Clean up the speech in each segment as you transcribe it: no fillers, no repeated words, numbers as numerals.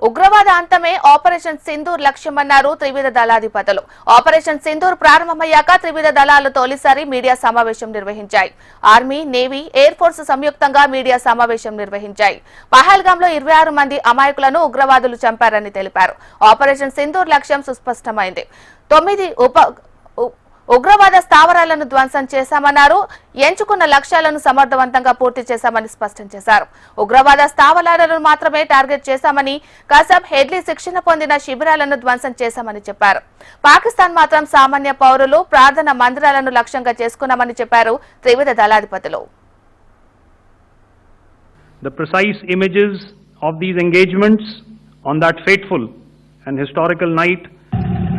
ఉగ్రవాద అంతమే ఆపరేషన్ సింధూర్ లక్ష్యమన్నారు త్రివిధ దళాధిపతులు. ఆపరేషన్ సింధూర్ ప్రారంభమయ్యాక త్రివిధ దళాలు తొలిసారి మీడియా సమావేశం నిర్వహించాయి. ఆర్మీ, నేవీ, ఎయిర్ ఫోర్స్ సంయుక్తంగా మీడియా సమావేశం నిర్వహించాయి. పహల్గాంలో 26 మంది అమాయకులను ఉగ్రవాదులు చంపారని తెలిపారు. ఆపరేషన్ సింధూర్ లక్ష్యం సుస్పష్టమైంది. 9 ఉగ్రవాద స్థావరాలను ధ్వంసం చేశామన్నారు. ఎంచుకున్న లక్ష్యాలను సమర్థవంతంగా పూర్తి చేశామని స్పష్టం చేశారు. ఉగ్రవాద స్థావరాలను మాత్రమే టార్గెట్ చేశామని, కసబ్, హెడ్లీ శిక్షణ పొందిన శిబిరాలను ధ్వంసం చేశామని చెప్పారు. పాకిస్తాన్ మాత్రం సామాన్య పౌరులు, ప్రార్థన మందిరాలను లక్ష్యంగా చేసుకున్నామని చెప్పారు త్రివిధ దళాధిపతులు. The precise images of these engagements on that fateful and historical night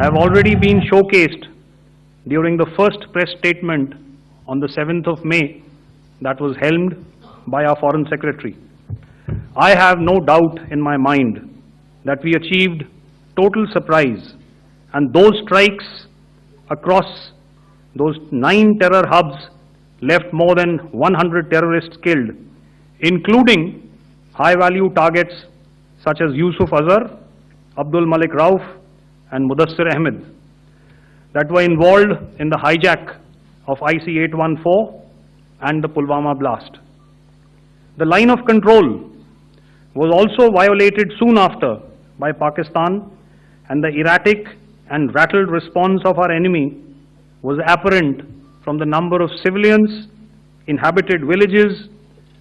have already been showcased during the first press statement on the 7th of May that was helmed by our Foreign Secretary. I have no doubt in my mind that we achieved total surprise, and those strikes across those 9 terror hubs left more than 100 terrorists killed, including high-value targets such as Yusuf Azhar, Abdul Malik Rauf and Mudassir Ahmed that were involved in the hijack of IC-814 and the Pulwama blast. The line of control was also violated soon after by Pakistan, and the erratic and rattled response of our enemy was apparent from the number of civilians, inhabited villages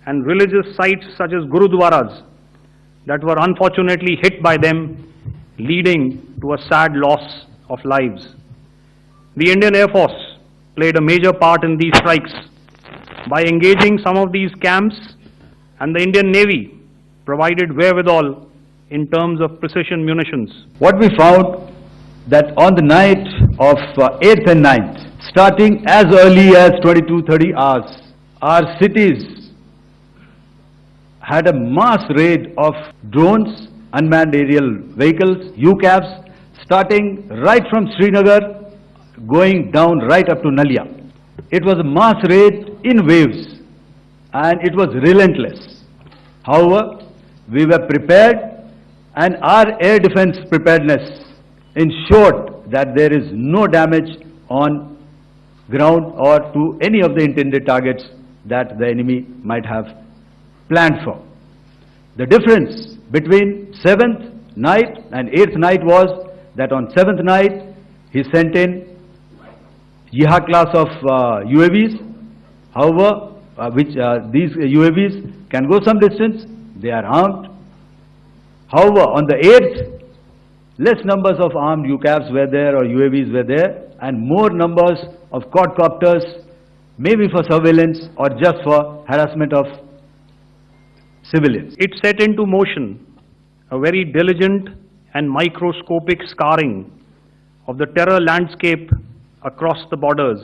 and religious sites such as Gurudwaras that were unfortunately hit by them, leading to a sad loss of lives. The Indian Air Force played a major part in these strikes by engaging some of these camps, and the Indian Navy provided wherewithal in terms of precision munitions. What we found that on the night of 8th and 9th, starting as early as 22:30 hours, our cities had a mass raid of drones, unmanned aerial vehicles, UCAVs, starting right from Srinagar, going down right up to Nalia. It was a mass raid in waves, and it was relentless. However, we were prepared, and our air defense preparedness ensured that there is no damage on ground or to any of the intended targets that the enemy might have planned for. The difference between 7th night and 8th night was that on 7th night he sent in Yiha class of UAVs, however, these UAVs can go some distance, they are armed. However, on the 8th, less numbers of armed UCAVs were there or UAVs were there, and more numbers of quadcopters, maybe for surveillance or just for harassment of civilians. It set into motion a very diligent and microscopic scarring of the terror landscape across the borders,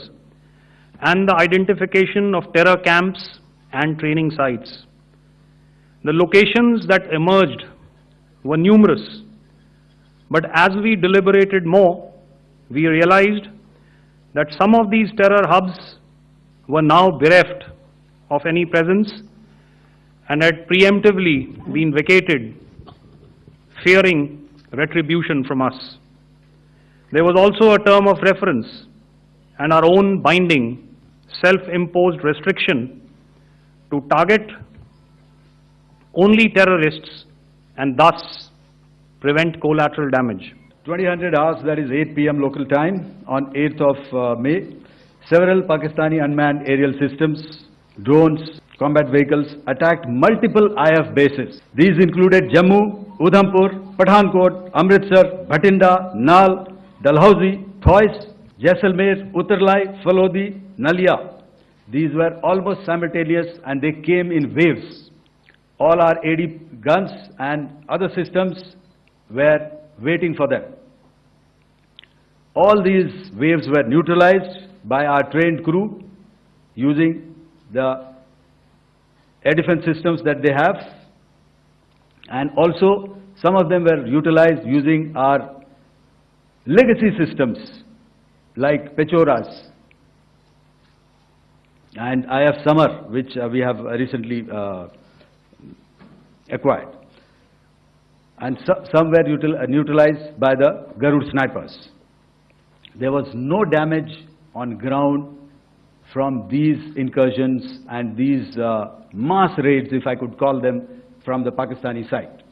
and the identification of terror camps and training sites. The locations that emerged were numerous, but as we deliberated more, we realized that some of these terror hubs were now bereft of any presence and had preemptively been vacated, fearing retribution from us. There was also a term of reference and our own binding self-imposed restriction to target only terrorists and thus prevent collateral damage. 2000 hours, that is 8 p.m. local time, on 8th of May, several Pakistani unmanned aerial systems, drones, combat vehicles attacked multiple IF bases. These included Jammu, Udhampur, Pathankot, Amritsar, Bhatinda, Nal, Dalhousie, Thois, Jaisalmer, Uttarlai, Falodi, Nalia. These were almost simultaneous, and they came in waves. All our AD guns and other systems were waiting for them. All these waves were neutralized by our trained crew using the air defense systems that they have, and also some of them were utilized using our legacy systems like Pechoras and IF Summer, which we have recently acquired. and some were neutralized by the Garud snipers. There was no damage on ground from these incursions and these mass raids, if I could call them, from the Pakistani side.